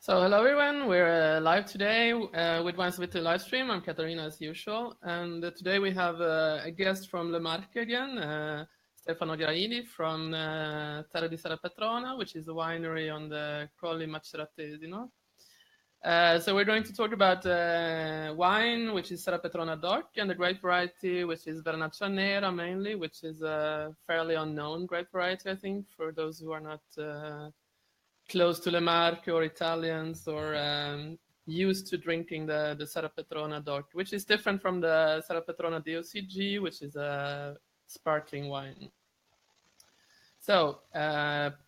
So hello everyone, we're live today with Wines with the live stream. I'm Katarina as usual, and today we have a guest from Le Marche again, Stefano Graidi from Terre di Serrapetrona, which is a winery on the Colli Maceratesi, no? So we're going to talk about wine, which is Serrapetrona DOC, and the grape variety, which is Vernaccia Nera mainly, which is a fairly unknown grape variety, I think, for those who are not close to Le Marche or Italians or used to drinking the Serrapetrona DOC, which is different from the Serrapetrona DOCG, which is a sparkling wine. So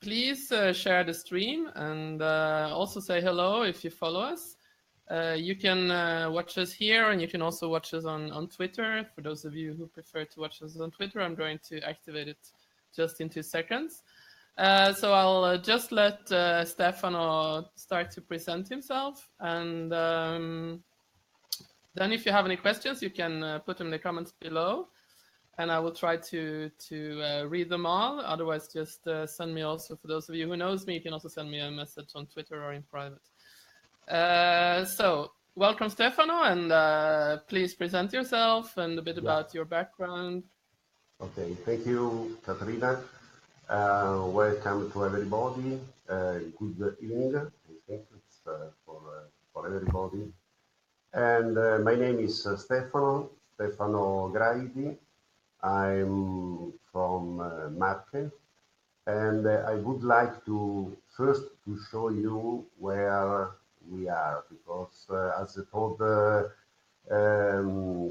please share the stream and also say hello if you follow us. You can watch us here, and you can also watch us on Twitter. For those of you who prefer to watch us on Twitter, I'm going to activate it just in 2 seconds. So I'll just let Stefano start to present himself, and then if you have any questions, you can put them in the comments below, and I will try to read them all. Otherwise, just send me also, for those of you who knows me, you can also send me a message on Twitter or in private. So welcome, Stefano, and please present yourself and a bit about your background. Okay, thank you, Katarina. Welcome to everybody. Good evening. I think it's for everybody. And my name is Stefano Graidi. I'm from Marche, and I would like to first to show you where we are, because as I told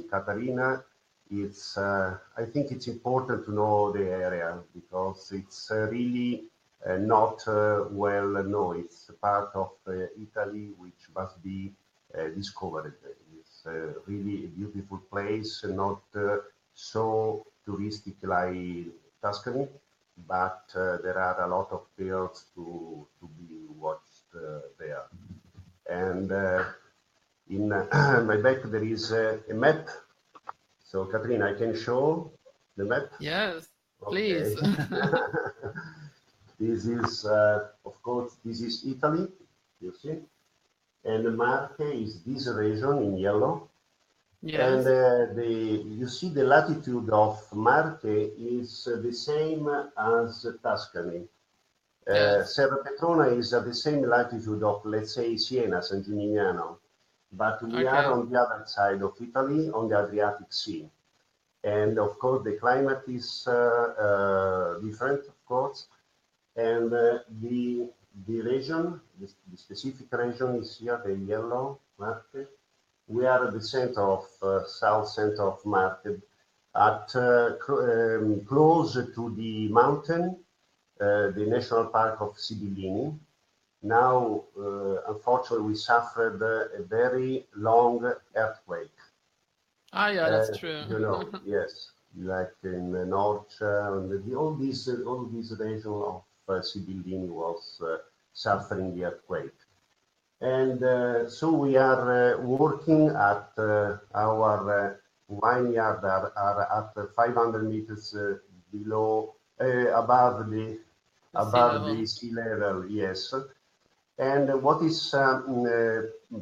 Katarina, it's I think it's important to know the area, because it's really not well known. It's part of Italy which must be discovered. It's really a beautiful place, not so touristic like Tuscany, but there are a lot of pearls to be watched there. And in my back there is a map. So, Katrina, I can show the map? Yes, Okay. please. This is, of course, this is Italy, you see. And Marche is this region in yellow. Yes. And you see the latitude of Marche is the same as Tuscany. Yes. Serrapetrona is at the same latitude of, let's say, Siena, San Gimignano. But we are Okay. on the other side of Italy, on the Adriatic Sea. And of course, the climate is different, of course. And the region, the specific region is here, the yellow Marche. We are at the center of south center of Marche, at close to the mountain, the national park of Sibillini. Now, unfortunately, we suffered a very long earthquake. Ah, yeah, that's true. You know, yes, like in Norcia, and all this region of Sibillini was suffering the earthquake. And so we are working at our vineyard are at 500 meters below, above the sea level, yes. And what is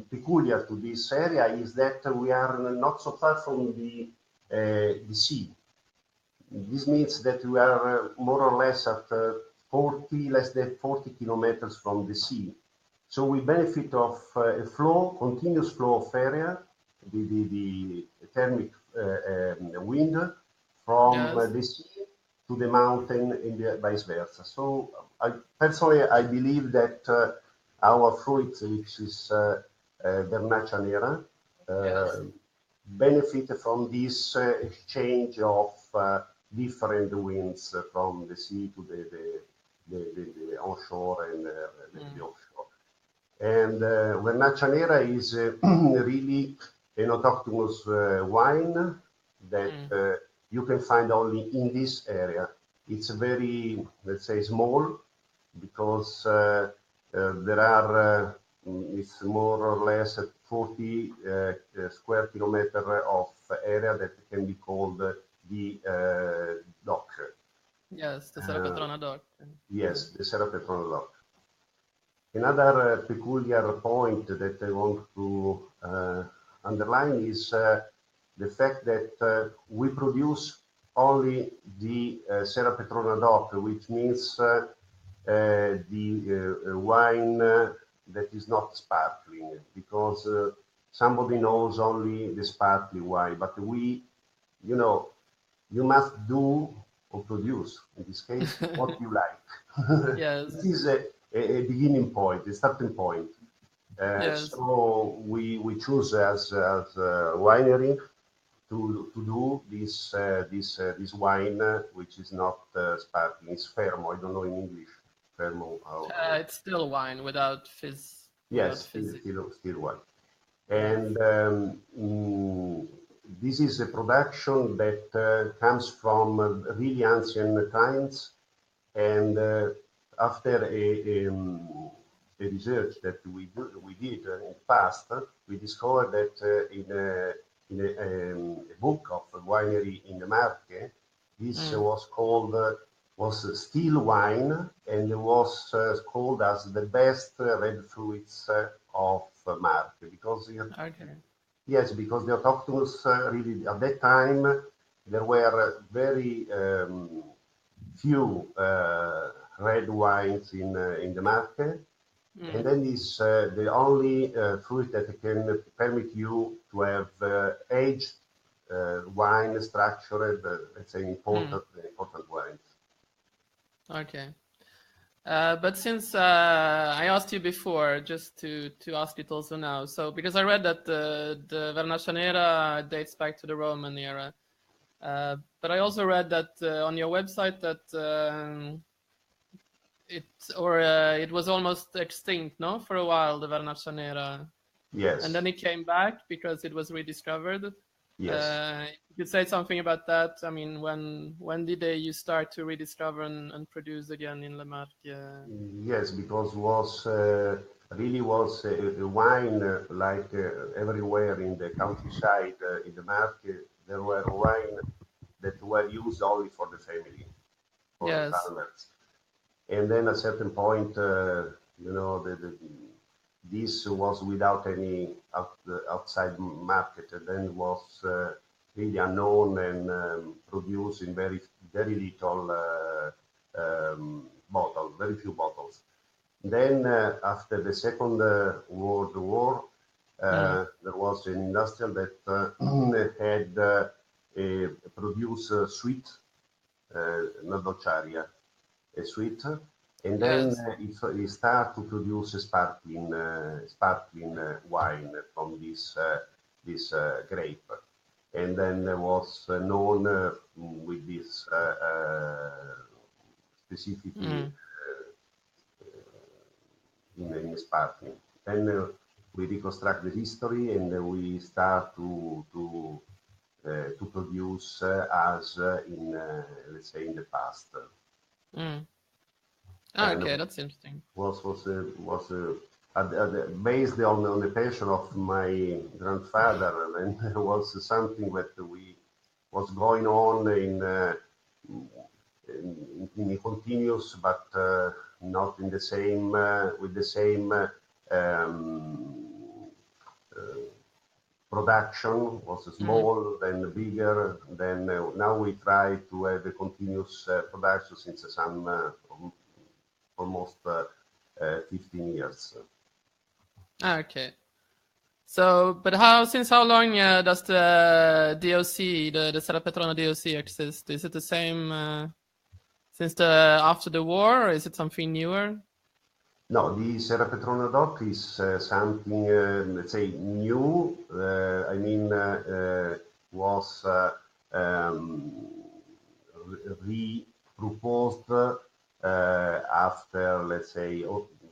peculiar to this area is that we are not so far from the sea. This means that we are more or less at less than 40 kilometers from the sea. So we benefit of a continuous flow of area, the thermic wind from the sea to the mountain and vice versa. So personally, I believe that our fruit, which is Vernaccia Nera, benefit from this exchange of different winds from the sea to the onshore and the offshore. And Vernaccia Nera is really an autochthonous wine that you can find only in this area. It's very, let's say, small, because there are, it's more or less 40 square kilometer of area that can be called the DOC. Yes, the Serrapetrona DOC. Yes, the Serrapetrona DOC. Another peculiar point that I want to underline is the fact that we produce only the Serrapetrona DOC, which means the wine that is not sparkling, because somebody knows only the sparkling wine, but we, you know, you must do or produce, in this case, what you like. Yes. This is a beginning point, a starting point. Yes. So we choose as a winery to do this wine, which is not sparkling. It's fermo. I don't know in English. Fermo. It's still wine without fizz, without Yes, fizzy. still wine. Yes. And this is a production that comes from really ancient times. And after a research that we did in the past, we discovered that in a book of a winery in the Marche, this was still wine, and it was called as the best red fruits of Marche, because Okay. yes, because the autochthons really at that time there were very few red wines in the market, and then is the only fruit that can permit you to have aged wine, structured, let's say important wines. Okay. But since I asked you before, just to ask it also now, so because I read that the Vernaccia Nera dates back to the Roman era, but I also read that on your website that it was almost extinct, no, for a while, the Vernaccia Nera, Yes, and then it came back because it was rediscovered. yes. You could say something about that. I mean, when did you start to rediscover and produce again in Le Marche? Yes, because was really was a wine like everywhere in the countryside, in the market, there were wine that were used only for the family, for the Yes. farmers. And then at a certain point, this was without any outside market, and then was really unknown and produced in very little bottle, very few bottles. Then after the Second World War, there was an industrial that had produced sweet, not dolciaria, a sweet, and then Yes. he started to produce a sparkling wine from this grape, and then was known with this specifically in sparkling. Then we reconstruct the history, and we start to produce as in let's say in the past. And Okay, that's interesting. based on the passion of my grandfather, and it was something that we was going on in a continuous, but not in the same with the same production. Was small, then bigger, then now we try to have a continuous production since some almost 15 years. Okay. So, but since how long does the DOC, the Serrapetrona DOC exist? Is it the same since after the war, or is it something newer? No, the Serrapetrona DOC is something, let's say, new. I mean, was re-proposed after, let's say,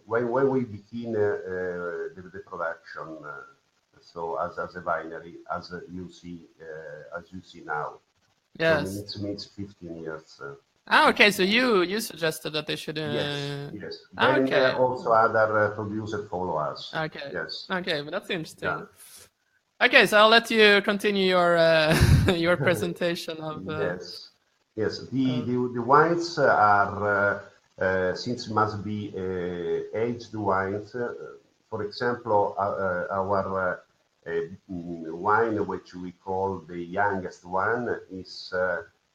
when we begin the production. So as a binary, as you see now. Yes. So it means 15 years. Okay. So you suggested that they should. Yes. Then Okay. also other producers follow us. Okay. Yes. Okay, but that's interesting. Yeah. Okay, so I'll let you continue your your presentation of. Yes. Yes. The wines are since it must be aged wines. For example, our wine, which we call the youngest one, is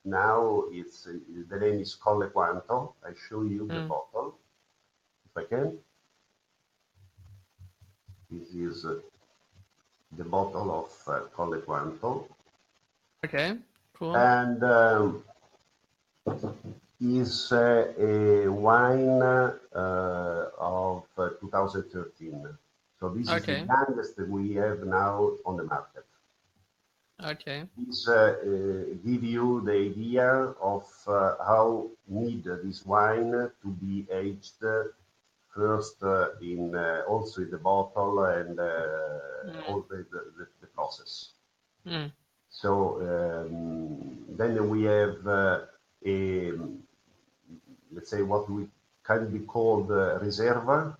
now the name is Colle Quanto. I show you the bottle, if I can. This is the bottle of Colle Quanto. Okay, cool. And is a wine of 2013. So this is the youngest that we have now on the market. Okay. This give you the idea of how need this wine to be aged first in also in the bottle and all the process. So then we have a, let's say, what we can be called Reserva,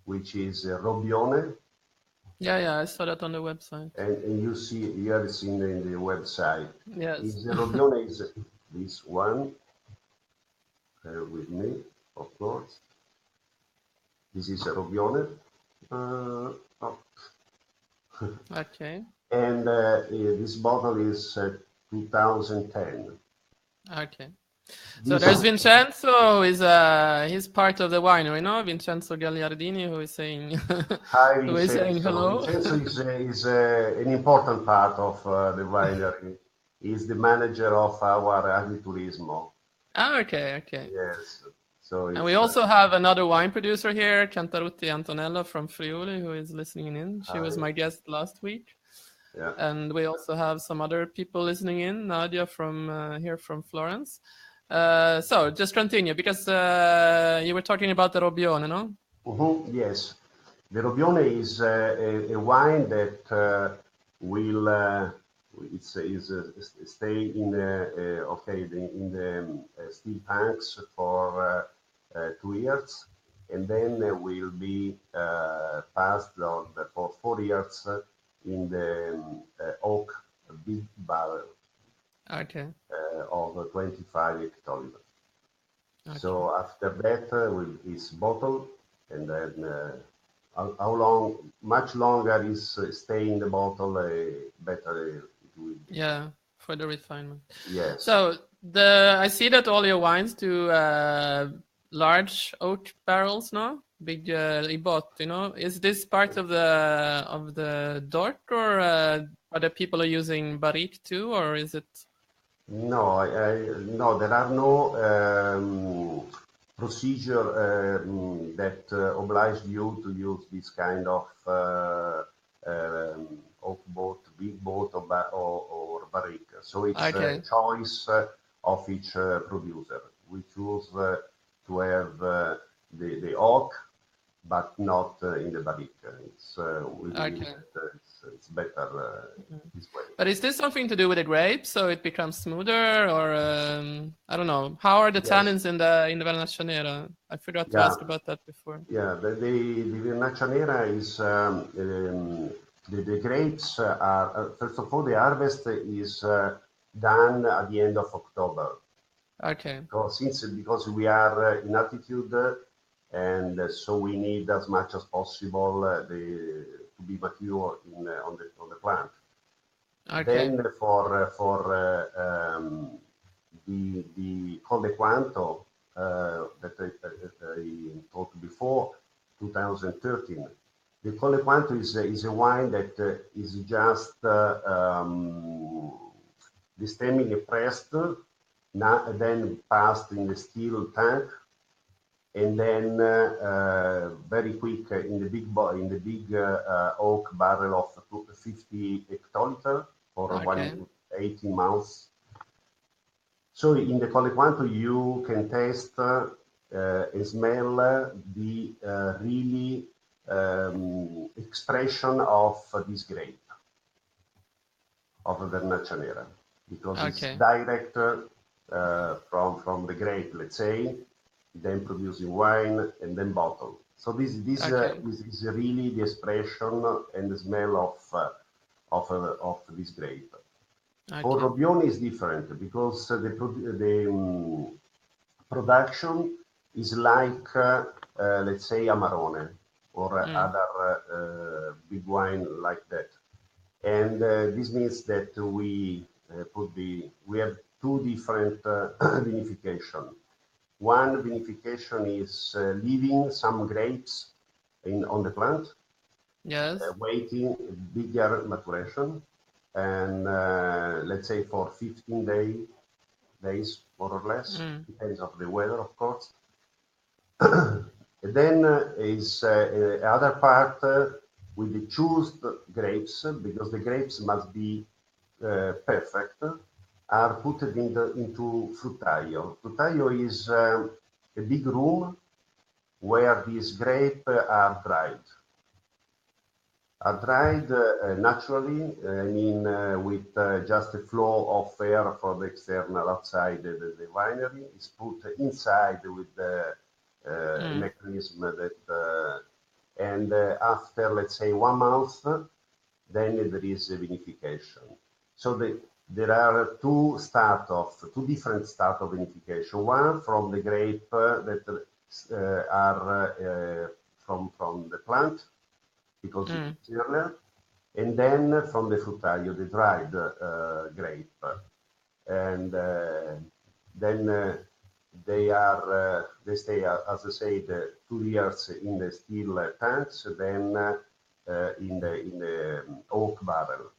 which is Robbione. Yeah, I saw that on the website. And you have seen in the website. Yes. Robbione is this one. Bear with me, of course. This is a Robbione. Okay. And this bottle is 2010. Okay. So there's Vincenzo, he's part of the winery, no? Vincenzo Gagliardini, who is saying, Hi, who is saying hello. Vincenzo is an important part of the winery. He's the manager of our agriturismo. Ah, okay. Yes. So and we also have another wine producer here, Cantarutti Antonella from Friuli, who is listening in. She was my guest last week. Yeah. And we also have some other people listening in, Nadia from here from Florence. So just continue, because you were talking about the Robbione, no? Yes. The Robbione is a wine that will stay in the steel tanks for 2 years, and then will be passed on for 4 years in the oak big barrel. Okay. Of 25 hectoliter. Okay. So after that is bottled, and then much longer is stay in the bottle, better it will be. Yeah, for the refinement. Yes. So I see that all your wines do large oak barrels, no? Big ibot, Is this part of the DORC, or other people are using barrique too, or is it? No, no, there are no procedure that oblige you to use this kind of oak boat, big boat, or barrique. So it's a choice of each producer. We choose to have the oak, but not in the barrique. We believe that it's better this way. But is this something to do with the grape, so it becomes smoother, or I don't know? How are the tannins in the Vernaccia Nera? I forgot to ask about that before. Yeah, the Vernaccia Nera is the grapes are first of all, the harvest is done at the end of October. Okay. Because we are in altitude, and so we need as much as possible to be mature on the plant. Okay. Then for the Colle Quanto that I talked before, 2013. The Colle Quanto is a wine that is just the stemming pressed, then passed in the steel tank, and then very quick in the big oak barrel of 50 hectoliter for 18 months. So in the Colle Quanto you can taste and smell the really expression of this grape of Vernaccia Nera, because it's direct from the grape, let's say, then producing wine and then bottle. So this is really the expression and the smell of this grape. For Robbione is different, because the production is like, let's say, Amarone or other big wine like that. And this means that we have two different vinification. One vinification is leaving some grapes on the plant, Yes. waiting bigger maturation, and let's say for 15 days, more or less, depends on the weather, of course. Then is other part with the choosed grapes, because the grapes must be perfect, are put into fruttaio. Fruttaio is a big room where these grapes are dried. Are dried naturally, I mean, with just a flow of air from the external outside the winery. It's put inside with the mechanism that, and after, let's say, 1 month, then there is a vinification. So there are two different start of vinification. One from the grape that are from the plant, because it's earlier, and then from the fruttaio, the dried grape, and then they stay, as I said, 2 years in the steel tanks, then in the oak barrel.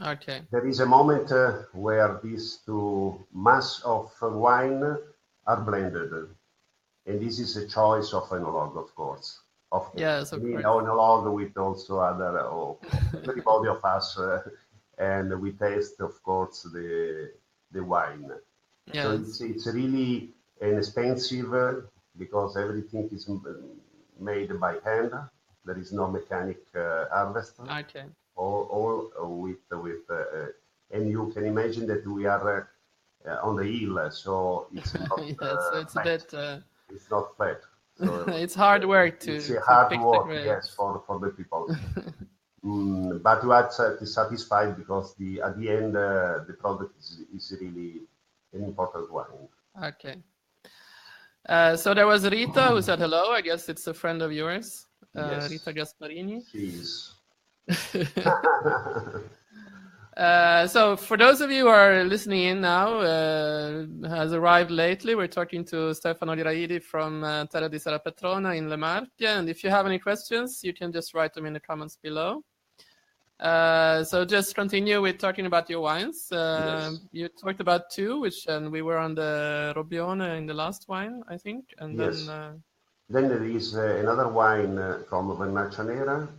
Okay. There is a moment where these two mass of wine are blended, and this is a choice of enologue, of course. Yes, of course. Enologue with also other, everybody of us, and we taste, of course, the wine. Yes. So it's really inexpensive because everything is made by hand. There is no mechanic harvester. Okay. All with and you can imagine that we are on the hill, so it's not Yes, so it's flat. a bit. It's not flat. So It's hard work it's to a hard pick the work, grapes. yes, for the people. But you are satisfied because at the end the product is really an important wine. Okay. So there was Rita who said hello. I guess it's a friend of yours, Yes, Rita Gasparini. she is. So for those of you who are listening in now, has arrived lately, we're talking to Stefano Diraidi from Terre di Serrapetrona in Marche. And if you have any questions, you can just write them in the comments below. So just continue with talking about your wines. Yes. You talked about two, and we were on the Robbione in the last wine, I think. And Yes. Then there is another wine from Vernaccia Nera,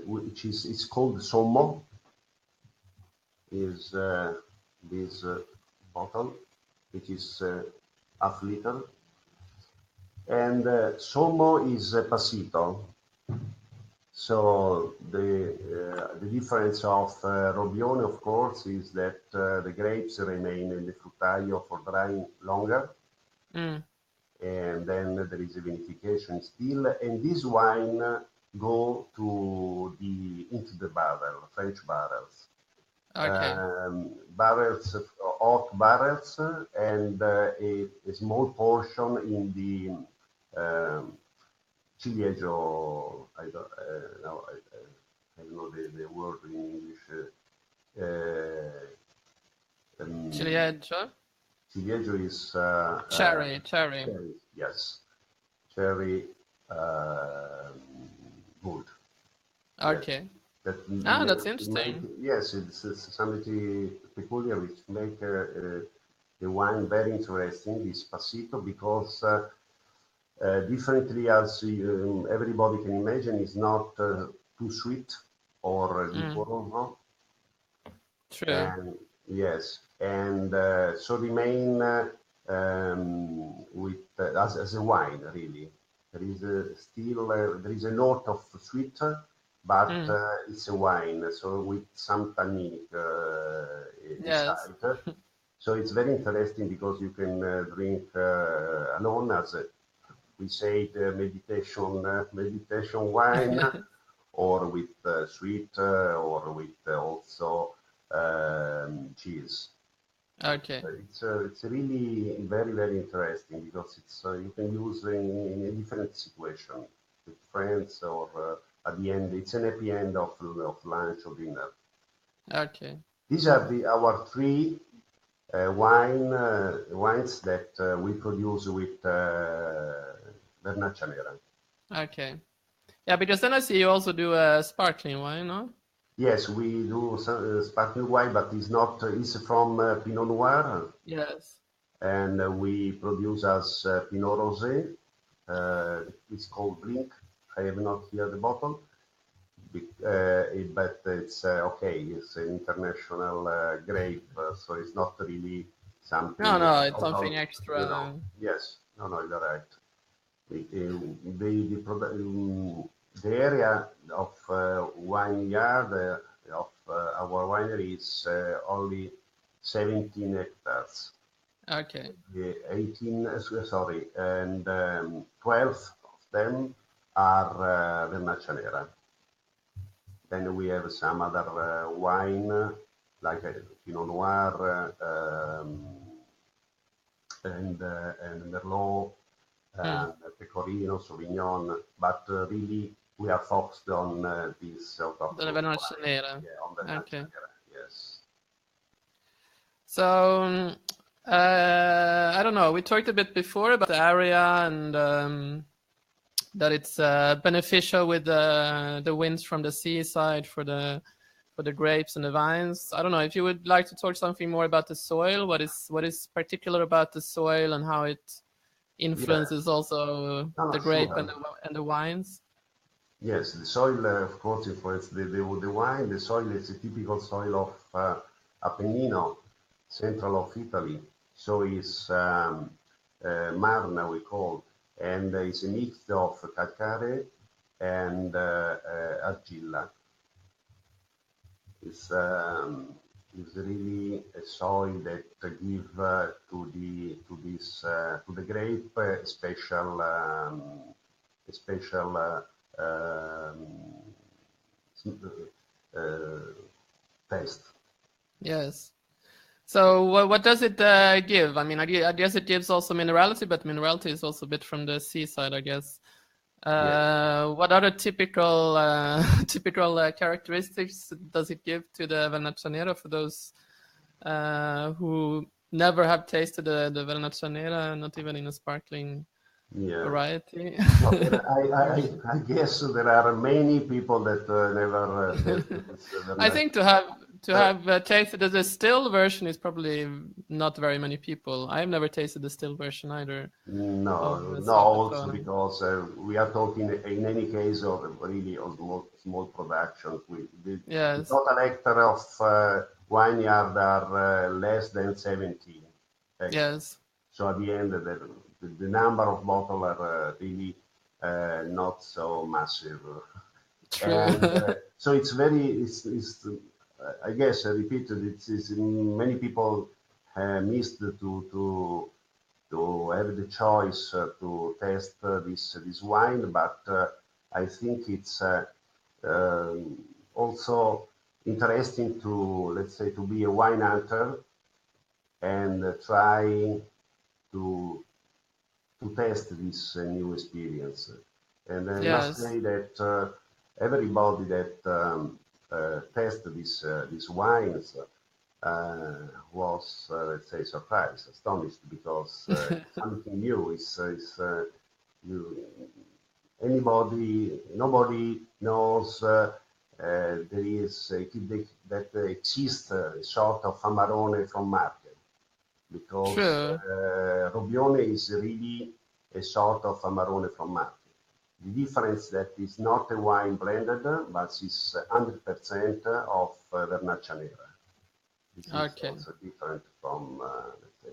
which is called Sommo. Is this bottle, which is half liter, and Sommo is Passito. So the difference of Robbione, of course, is that the grapes remain in the fruttaio for drying longer, and then there is a vinification still. And this wine go into the barrel, French barrels, barrels, oak barrels, and a small portion in the ciliegio. I don't know the word in English. Ciliegio? Ciliegio is cherry. Yes, cherry wood. Okay. Yes. That's interesting. Yes, it's something peculiar which make the wine very interesting. This Passito, because differently as everybody can imagine, is not too sweet or liquoroso. True. And yes, and so remain with as a wine, really. There is still there is a note of sweet, but it's a wine, so with some tanninic inside. So it's very interesting because you can drink alone, as we say, the meditation wine, or with sweet, or with also cheese. Okay. It's really very, very interesting because it's you can use in a different situation with friends or at the end. It's an happy end of lunch or dinner. Okay. These are our three wines that we produce with Vernaccia Nera. Okay. Yeah, because then I see you also do a sparkling wine, no? Yes, we do some, sparkling wine, but it's not. It's from Pinot Noir, Yes. and we produce as Pinot Rosé. It's called Blink. I have not here the bottle, but it's okay. It's an international grape, so it's not really something No, it's local, something you know. extra. Yes, no, you're right. The area of vineyard of our winery is only 17 hectares. Okay. 18, sorry, and 12 of them are Vernaccia Nera. Then we have some other wine like Pinot Noir and Merlot and Pecorino, Sauvignon, but really we are focused on this sort of The Vernaccia wine. Nera. Yeah, on the Vernaccia Okay. Nera, yes. So, I don't know. We talked a bit before about the area and that it's beneficial with the winds from the seaside for the grapes and the vines. I don't know if you would like to talk something more about the soil. What is particular about the soil and how it Yeah, influences also no, the no, grape sure. and the wines. Yes, the soil, of course, influences the wine. The soil is a typical soil of Appennino, central of Italy. So it's Marna, we call, and it's a mix of calcare and argilla. It's, um, it's really a soil that give to the grape a special um, uh, taste. Yes. So what does it give? I mean, I guess it gives also minerality, but minerality is also a bit from the seaside, I guess. Yes. What other typical typical characteristics does it give to the Vernaccia Nera for those who never have tasted the Vernaccia Nera, not even in a sparkling Yeah. variety No, version? I guess there are many people that never tasted this I Vernaccia. think to Uh, have tasted the still version is probably not very many people. I've never tasted the still version either of no, also Serrapetrona. because we are talking in any case of really of small productions. The Yes, total hectare of vineyard are less than 17 hectares. yes, So at the end, the number of bottles are really not so massive. true. And so it's very, I guess, I repeat, it's many people missed to have the choice to test this wine, but I think it's also interesting to, let's say, to be a wine hunter and try to test this new experience. And I must Yes, say that everybody that test these wines was, let's say, surprised, astonished, because something new you, nobody knows there is that exists a sort of Amarone from Marche, because true. Robbione is really a sort of Amarone from Marche. The difference that is not a wine blended, but is 100% of Vernaccia Nera. This is Okay. also different from, let's say,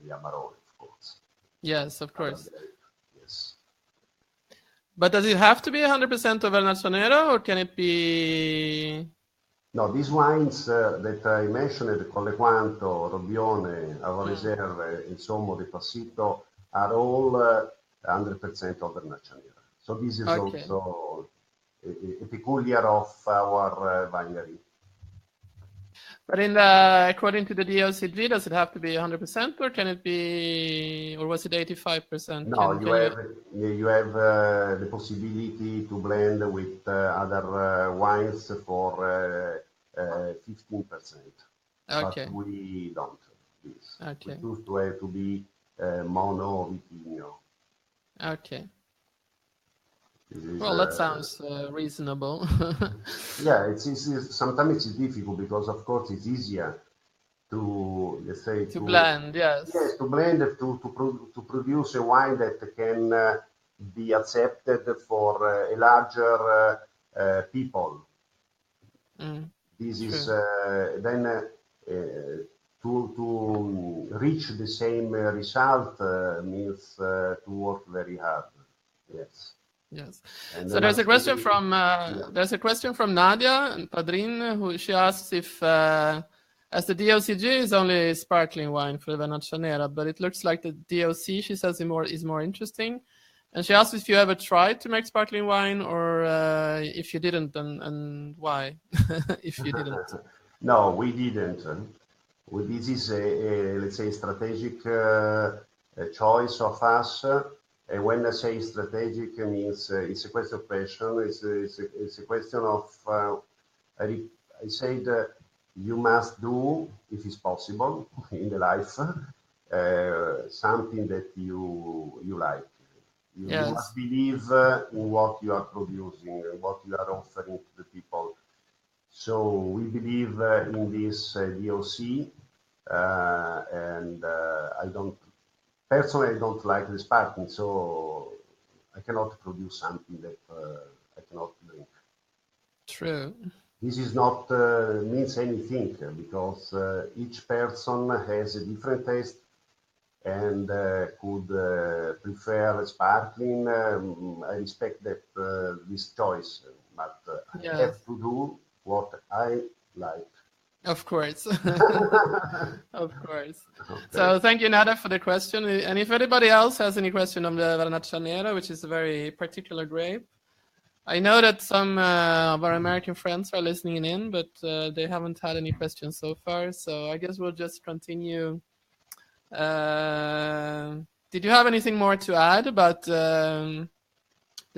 the Amarone, of course. Yes, of Other course. grape, yes. But does it have to be 100% of Vernaccia Nera, or can it be? No, these wines that I mentioned, Colle Quanto, Robbione, Avo Mm, Reserve, insomma, De Passito, are all 100% of Vernaccia Nera. So this is okay. also a peculiar of our winery. But according to the DOCG, does it have to be 100%, or can it be, or was it 85%? No, you have the possibility to blend with other wines for 15%. Okay. But we don't. This. Okay. We choose to have to be mono vitigno. Okay. Is, Well, that sounds reasonable. yeah, it's sometimes it's difficult because of course it's easier to, let's say, to blend, yes. Yes, to blend, to produce a wine that can be accepted for a larger people. This true. is then to reach the same result means to work very hard. Yes. Yes. And so there's a question from Nadia Padrin, who she asks if as the DOCG is only sparkling wine for the Vernaccia Nera, but it looks like the DOC, she says, is more interesting. And she asks if you ever tried to make sparkling wine, or if you didn't, and why, if you didn't. No, we didn't. This is let's say, strategic choice of us. And when I say strategic, it means it's a question of passion. It's a question of, I said, you must do, if it's possible, in the life, something that you like. You must believe in what you are producing, what you are offering to the people. So we believe in this DOC, and personally, I don't like the sparkling, so I cannot produce something that I cannot drink. True. This is not means anything, because each person has a different taste and could prefer sparkling. I respect that this choice, but I have to do what I like. Of course. Of course. Okay. So thank you, Nada, for the question. And if anybody else has any question on the Vernaccia Nera, which is a very particular grape, I know that some of our American friends are listening in, but they haven't had any questions so far. So I guess we'll just continue. Did you have anything more to add about the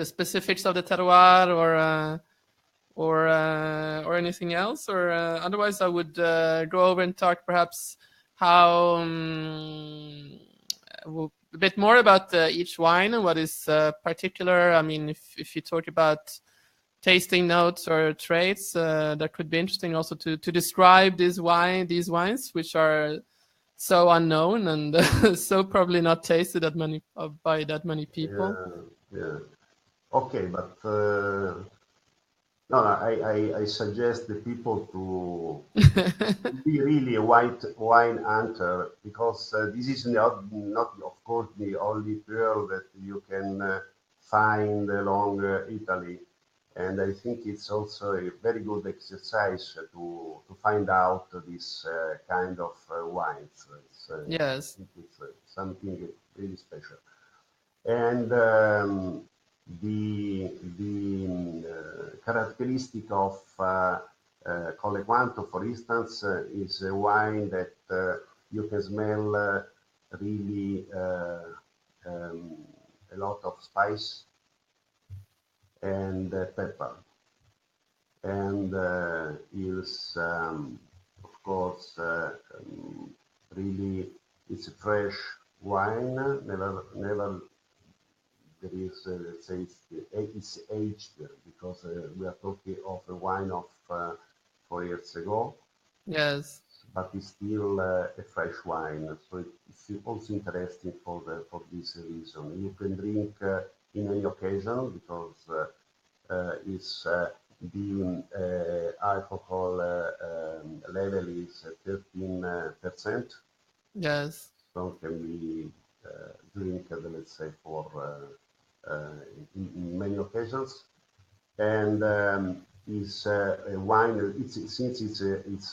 specifics of the terroir, or anything else, or otherwise I would go over and talk perhaps how a bit more about each wine and what is particular. I mean, if you talk about tasting notes or traits, that could be interesting also to describe these wines, which are so unknown and so probably not tasted by that many people. Yeah. Okay, but no, I suggest the people to be really a wine hunter, because this is not of course the only pearl that you can find along Italy, and I think it's also a very good exercise to find out this kind of wines. Yes, it's something really special, and the characteristic of Colle Quanto, for instance, is a wine that you can smell really a lot of spice and pepper, and is of course really, it's a fresh wine. Never there is, let's say, it's aged, because we are talking of a wine of 4 years ago. Yes. But it's still a fresh wine, so it's also interesting for this reason. You can drink in any occasion, because it's the alcohol level is 13%. Yes. So it can be drink, let's say, for in many occasions, and is a wine. Since it's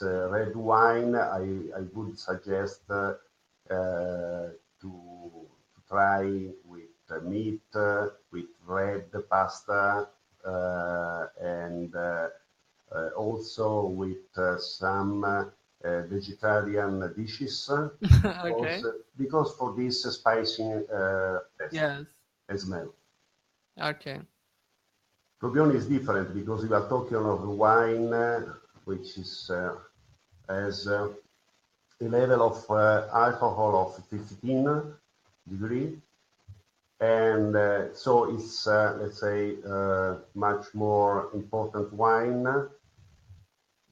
a red wine, I would suggest to try with meat, with red pasta, and also with some vegetarian dishes Okay. because for this spicy taste Yes. and smell. Okay. Propione is different because we are talking of wine which is has a level of alcohol of 15 degree, and so it's let's say much more important wine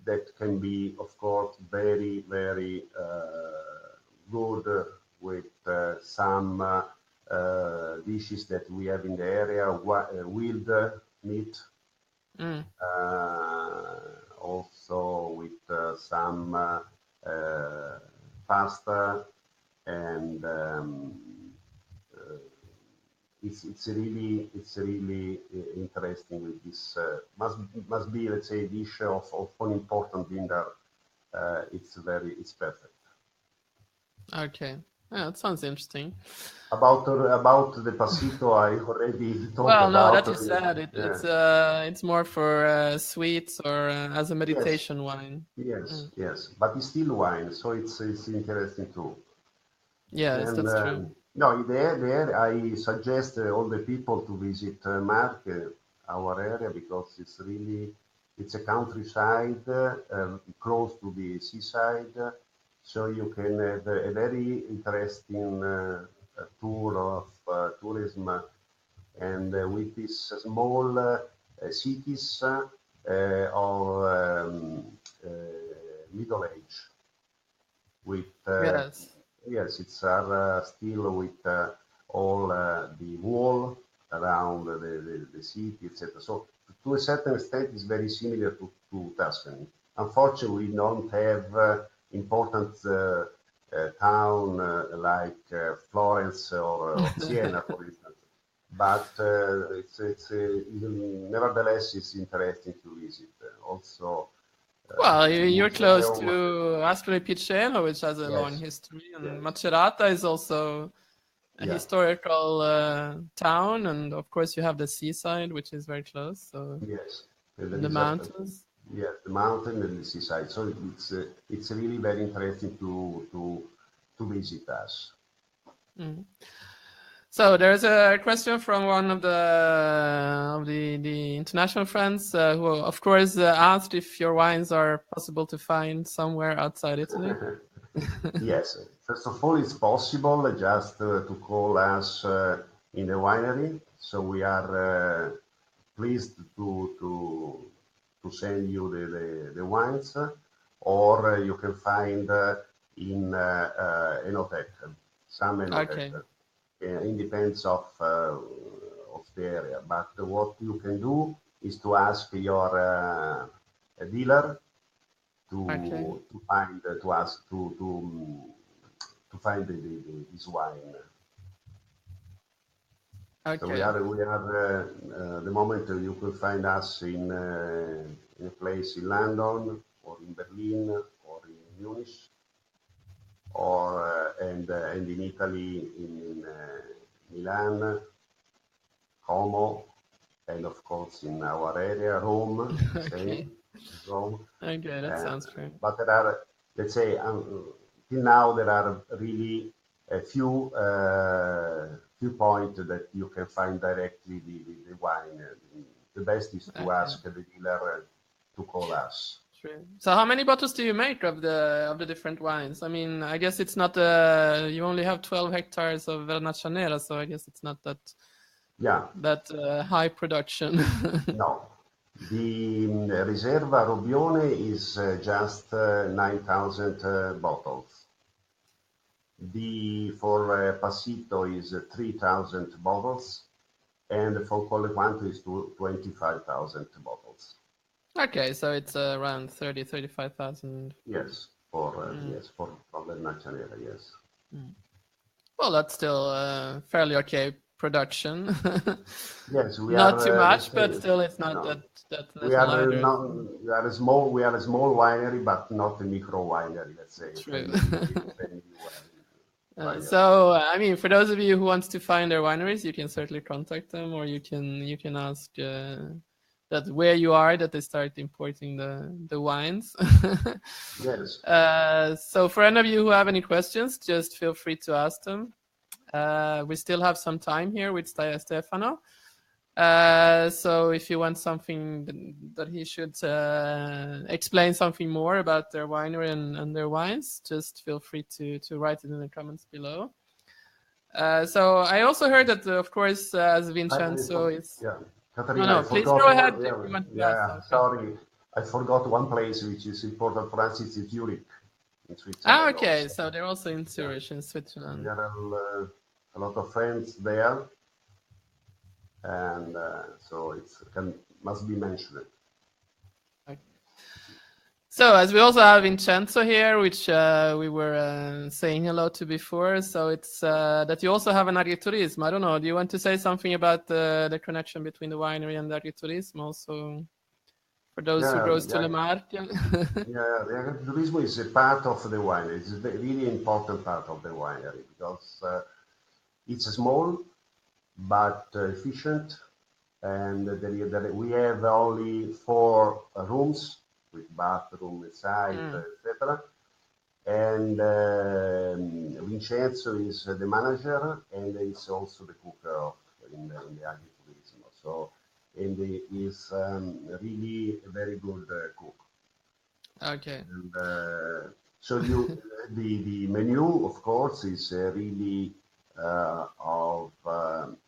that can be, of course, very, very good with some dishes that we have in the area, wild meat, Mm. also with some pasta, and it's really interesting with this must be, let's say, a dish of an important dinner. It's perfect. Okay. Yeah, that sounds interesting. About the passito, I already talked Well, no, about. that you said Yeah. it's more for sweets or as a Yes, meditation wine. yes, Mm. yes, but it's still wine, so it's interesting too. Yes, And that's true. no, there I suggest all the people to visit Marche, our area, because it's a countryside close to the seaside, so you can have a very interesting tour of tourism, and with these small cities of uh, middle age with Yes. yes, it's still with all the wall around the city, etc. So to a certain extent, it's very similar to Tuscany. Unfortunately, we don't have important town like Florence or Siena, for instance. But nevertheless, it's interesting to visit. Also, Well, the you're close museum. to Ascoli Piceno, which has a long Yes, history, and yes, Macerata is also a yeah. historical town, and of course you have the seaside, which is very close. So Yes, there and the is mountains. yes, the mountain and the seaside. So it's really very interesting to visit us. Mm. So there's a question from one of the international friends who, of course, asked if your wines are possible to find somewhere outside Italy. Yes, first of all, it's possible just to call us in the winery. So we are pleased to send you the wines, or you can find in Enoteca, some Okay. Enoteca. It depends of the area. But what you can do is to ask your dealer Okay. to ask to find this wine. So Okay. we are the moment you could find us in a place in London or in Berlin or in Munich or and in Italy in Milan, Como, and of course in our area, Rome, Okay. same, Rome. Okay. That Uh, sounds fair. but there are, let's say, till now there are really a few points that you can find directly the wine. The best is to Okay. ask the dealer to call us. True. So how many bottles do you make of the different wines? I mean, I guess it's not you only have 12 hectares of Vernaccia Nera, so I guess it's not Yeah, that high production. no. The Riserva Robione is just 9,000 bottles. The for Passito is 3,000 bottles, and for Colle Quanto is 25,000 bottles. Okay, so it's around 35,000. Yes, Mm. for Vernaccia Nera, yes. Mm. Well, that's still fairly okay production. Yes, we Not too are. Let's much, but say, still it's not no, that we little are either. not. So. We are a small winery, but not a micro winery. Let's say a True. family winery. So, I mean, for those of you who wants to find their wineries, you can certainly contact them, or you can ask that where you are that they start importing the wines. Yes. So for any of you who have any questions, just feel free to ask them. We still have some time here with Stefano. So if you want something that he should explain something more about their winery and their wines, just feel free to write it in the comments below. So I also heard that, of course, as Vincenzo is... Yeah, Caterina, No, I please forgot go ahead one, if you want to ask yeah, something. sorry. I forgot one place which is important for us. It's Zurich in Switzerland. Okay, also. so they're also in Zurich, in Switzerland. We have a lot of friends there, and so it must be mentioned. Okay. So as we also have Vincenzo here, which we were saying hello to before, so it's that you also have an agriturismo. I don't know, do you want to say something about the connection between the winery and the agriturismo also for those who goes to Le Marche? Yeah, the agriturismo is a part of the winery. It's a really important part of the winery because it's small but efficient, and we have only 4 rooms with bathroom inside, etc. And Vincenzo is the manager, and he's also the cook in the agriturismo. So, and he is really a very good cook. Okay. And so the menu, of course, is really of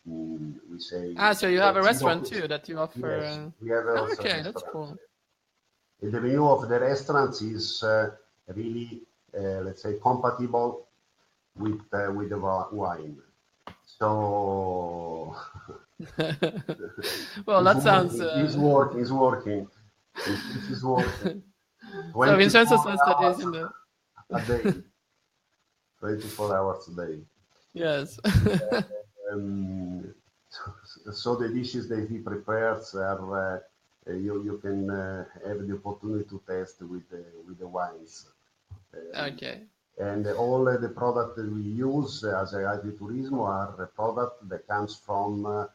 we say. So you have a restaurant too that you offer. Yes, we have also okay, that's cool. And the menu of the restaurants is really, let's say, compatible with the wine. So well, that sounds. It's working. It is working. So Vincenzo says that is in the a day, 24 hours a day. Yes. So the dishes that he prepares are you can have the opportunity to test with the wines. Okay. And all the products that we use as agriturismo are a product that comes from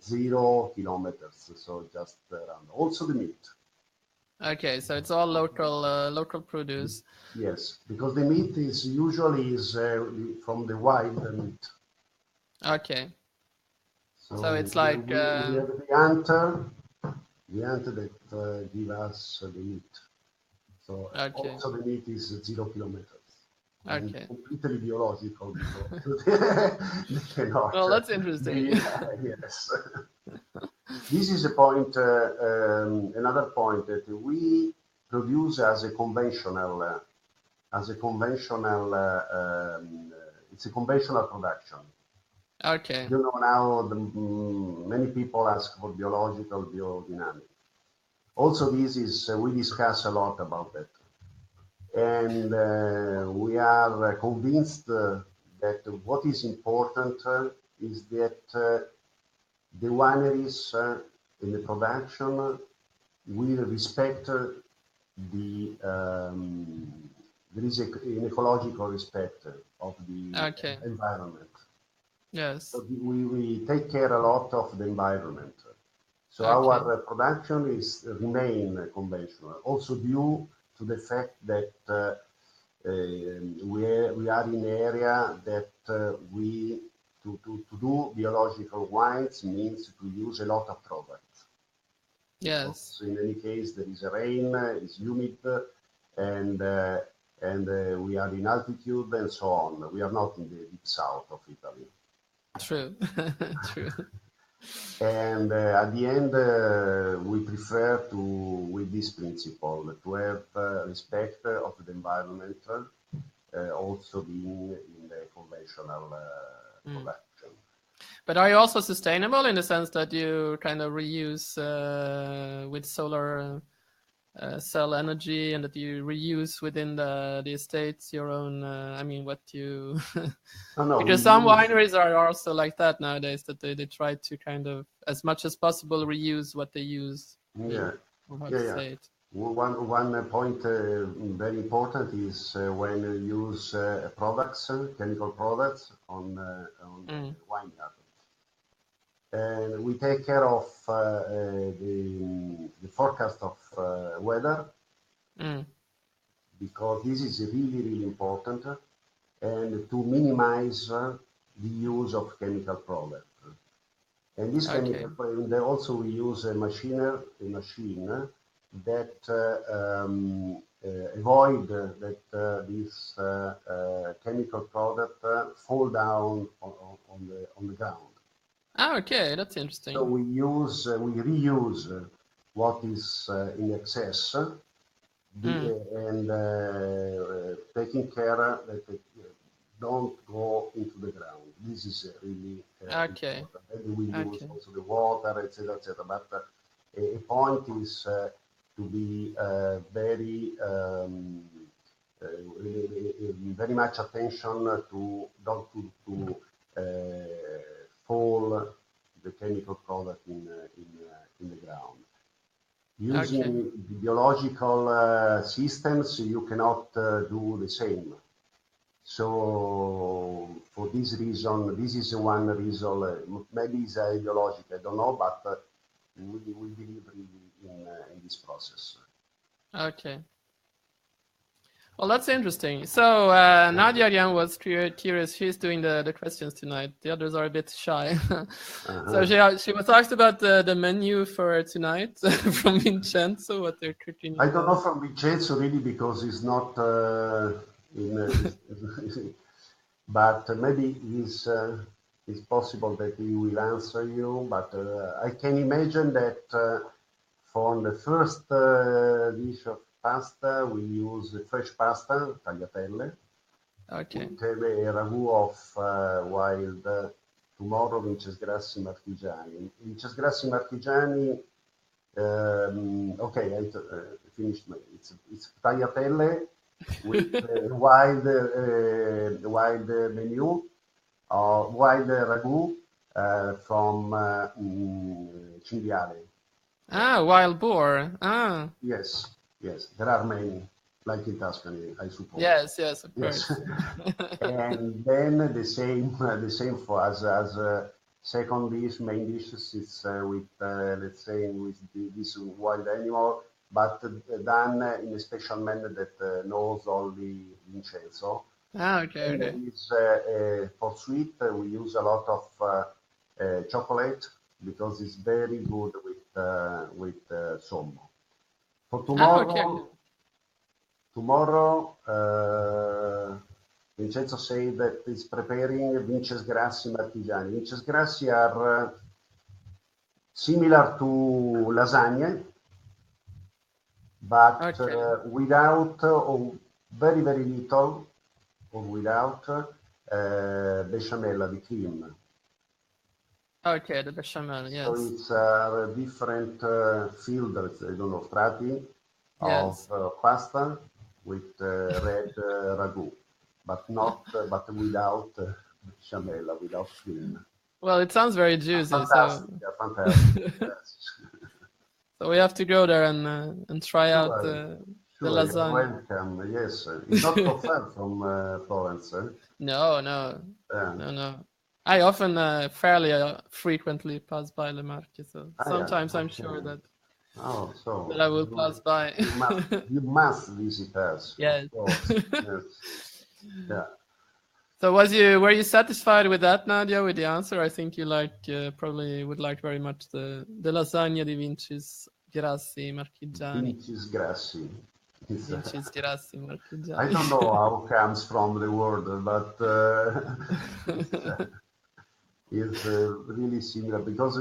0 kilometers, so just around. Also the meat. Okay, so it's all local produce. Yes, because the meat is usually from the wild meat. Okay. So it's we like have the hunter that give us the meat. So also the meat is 0 kilometers. And okay. completely biological. They cannot. Well, that's interesting. Yes. This is a point. Another point that we produce as a conventional. It's a conventional production. Okay. You know, now many people ask for biological, biodynamic. Also, this is we discuss a lot about that, and we are convinced that what is important is that the wineries in the production will respect there is an ecological respect of the environment. Yes. So we take care a lot of the environment. So our production remain conventional, also due to the fact that we are in an area that to do biological wines means to use a lot of products. Yes. Because in any case, there is rain, it's humid, and we are in altitude and so on. We are not in the deep south of Italy. True. True. And at the end, we prefer with this principle, to have respect of the environment, also being in the conventional production. But are you also sustainable in the sense that you kind of reuse with solar cell energy, and that you reuse within the estates your own? I mean, what you because some wineries are also like that nowadays, that they try to kind of as much as possible reuse what they use. Yeah. Say it. One point very important is when you use products, chemical products on vineyard. and we take care of the forecast of weather, because this is really important, and to minimize the use of chemical product. And this chemical product, also we use a machine that avoid that this chemical product fall down on the ground. Okay, that's interesting. So we reuse what is in excess, and taking care that it don't go into the ground. This is really important. And we use also the water, etc., etc. But a point is to be very much attention to not to fall the chemical product in the ground. Using biological systems, you cannot do the same. So for this reason, this is one reason. Maybe it's ideological, I don't know, but we believe really in this process. Okay. Well, that's interesting. So Nadia again was curious. She's doing the questions tonight. The others are a bit shy. So she was asked about the menu for tonight from Vincenzo, what they're cooking. I don't know from Vincenzo really, because it's not but maybe it's possible that he will answer you. But I can imagine that for the first dish of pasta, we use fresh pasta, tagliatelle. With a ragu of wild, tomorrow, Vincesgrassi Marchigiani. Vincesgrassi Marchigiani, I finished. It's tagliatelle with wild menu, wild ragu from cinghiale. Wild boar. Yes, there are many, like in Tuscany, I suppose. Yes, of course. And then the same for as second dish, main dishes. It's with let's say with this wild animal, but done in a special manner that knows only Vincenzo. For sweet, we use a lot of chocolate, because it's very good with sommo. For tomorrow, Vincenzo said that he's preparing Vincesgrassi Marchigiani. Vincesgrassi are similar to lasagne, but without, or very little, or without bechamel, the cream. The bechamel, yes. So it's different fielders, I don't know, strati of pasta with red ragu, but without bechamel, without cream. Well, it sounds very juicy. Fantastic. So we have to go there and try out the lasagna. Welcome. Yes, it's not so far from Florence. No. I often fairly frequently pass by Le Marche, so sometimes I'm sure that that I will pass by. You must visit us. Yes. Yeah. So were you satisfied with that, Nadia, with the answer? I think you probably would like very much the lasagna di Vincesgrassi Marchigiani. Vincesgrassi Marchigiani. I don't know how it comes from the word, but it's really similar, because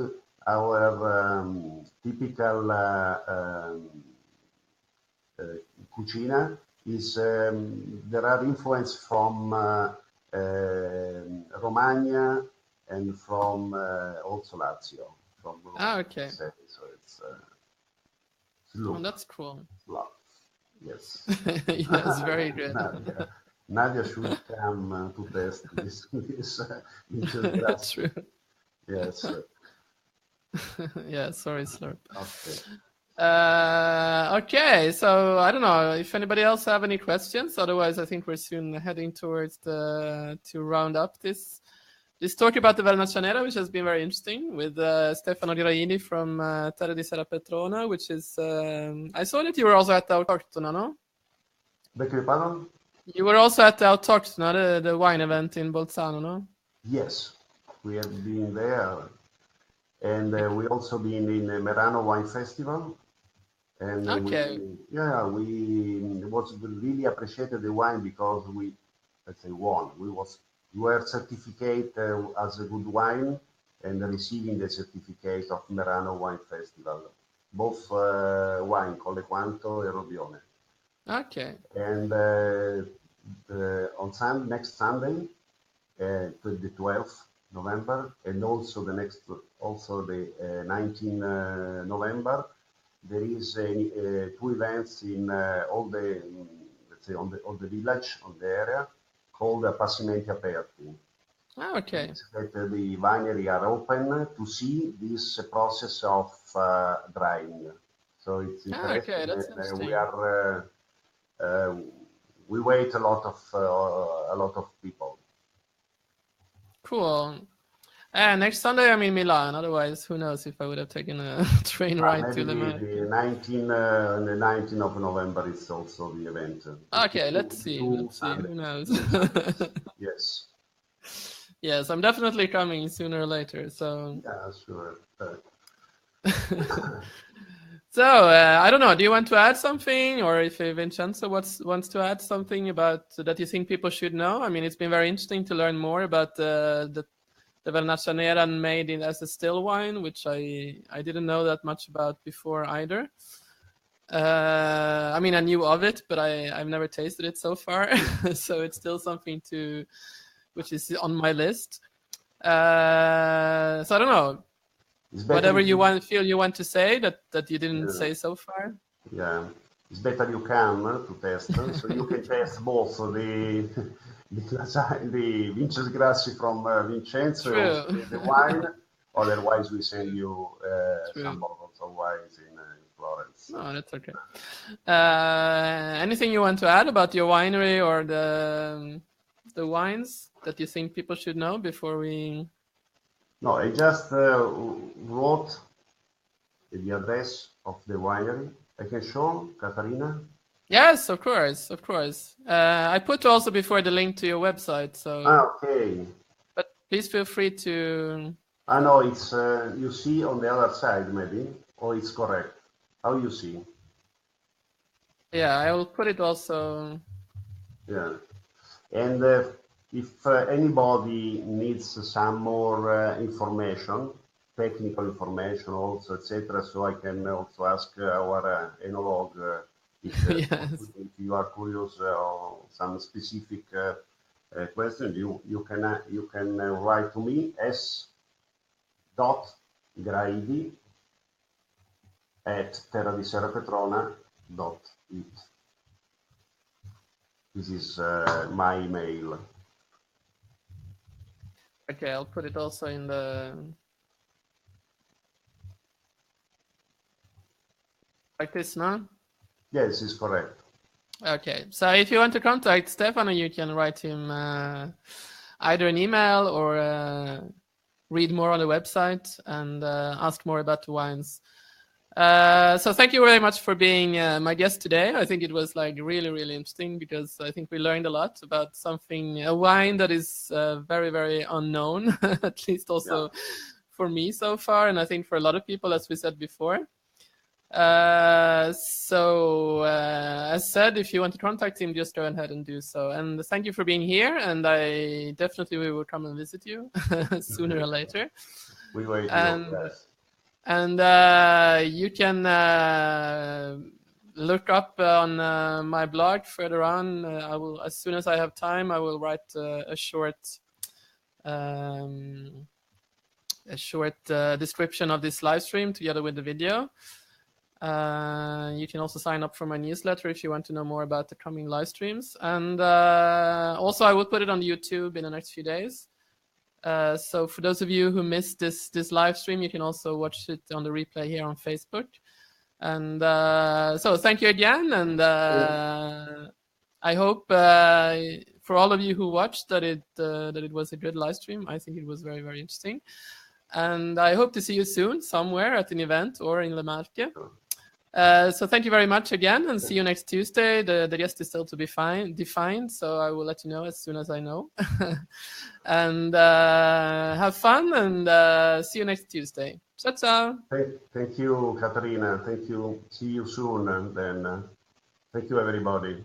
our typical cucina is there are influence from Romagna and from also Lazio. So it's that's cool. Yes. Yes, very good. Nadia should come to test this. That's true. Yes. Yeah, sorry, Slurp. Okay, so I don't know if anybody else have any questions. Otherwise, I think we're soon heading towards to round up this this talk about the Vernaccia Nera, which has been very interesting, with Stefano Diraini from Terre di Serrapetrona, which is... I saw that you were also at the Autoctona, no? Beg your pardon? You were also at the Autoctona, the wine event in Bolzano, no? Yes, we have been there. And we also been in the Merano Wine Festival. And Okay. we was really appreciated the wine because we, let's say, won. We were certificate as a good wine and receiving the certificate of Merano Wine Festival, both wine, Colle Quanto and Robione. Okay. And on next Sunday, the 12th November, and also the 19 November. There is two events in all the, let's say, on the village, on the area, called Passimenti Aperti. Oh, okay. It's that the winery are open to see this process of drying. So it's interesting. Okay, that's interesting. We wait a lot of people. Cool. Next Sunday I'm in Milan. Otherwise, who knows if I would have taken a train ride to the Maybe the 19th of November is also the event. Okay, let's see. Who knows? Yes. Yes, I'm definitely coming sooner or later. So. Yeah, sure. So I don't know. Do you want to add something, or if Vincenzo wants to add something about that you think people should know? I mean, it's been very interesting to learn more about the Vernaccia Nera made as a still wine, which I didn't know that much about before either. I mean, I knew of it, but I've never tasted it so far. So it's still something which is on my list. So I don't know. Whatever you feel you want to say that you didn't say so far. Yeah, it's better you come to test, so you can test both the Vinces Grassi from Vincenzo, the wine. Otherwise, we send you some bottles of wines in Florence. No, that's okay. Anything you want to add about your winery or the wines that you think people should know before we? No, I just wrote the address of the winery. I can show, Caterina? Yes, of course. I put also before the link to your website. So. Okay. But please feel free to. No, it's you see on the other side maybe, or it's correct. How you see? Yeah, I will put it also. Yeah, and if anybody needs some more information, technical information also, etc., so I can also ask our enologue if you are curious or some specific question, you can write to me s.graidi@terradiserrapetrona.it. This is my email. Okay, I'll put it also in the. Like this, no? Yes, it's correct. Okay, so if you want to contact Stefano, you can write him either an email or read more on the website and ask more about the wines. So thank you very much for being my guest today. I think it was like really, really interesting because I think we learned a lot about a wine that is very, very unknown, at least also for me so far, and I think for a lot of people, as we said before. As said, if you want to contact him, just go ahead and do so. And thank you for being here, and I definitely will come and visit you sooner or later. We wait. Yes. And you can look up on my blog further on. I will, as soon as I have time, I will write a short description of this live stream together with the video. You can also sign up for my newsletter if you want to know more about the coming live streams. And also, I will put it on YouTube in the next few days. So for those of you who missed this live stream, you can also watch it on the replay here on Facebook. And so thank you again. And I hope for all of you who watched that it was a good live stream. I think it was very, very interesting. And I hope to see you soon somewhere at an event or in Le Marche. So thank you very much again, and see you next Tuesday. The guest is still to be defined, so I will let you know as soon as I know. And have fun, and see you next Tuesday. Ciao, ciao. Thank you, Caterina. Thank you. See you soon, and then thank you, everybody.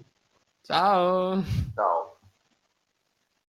Ciao. Ciao.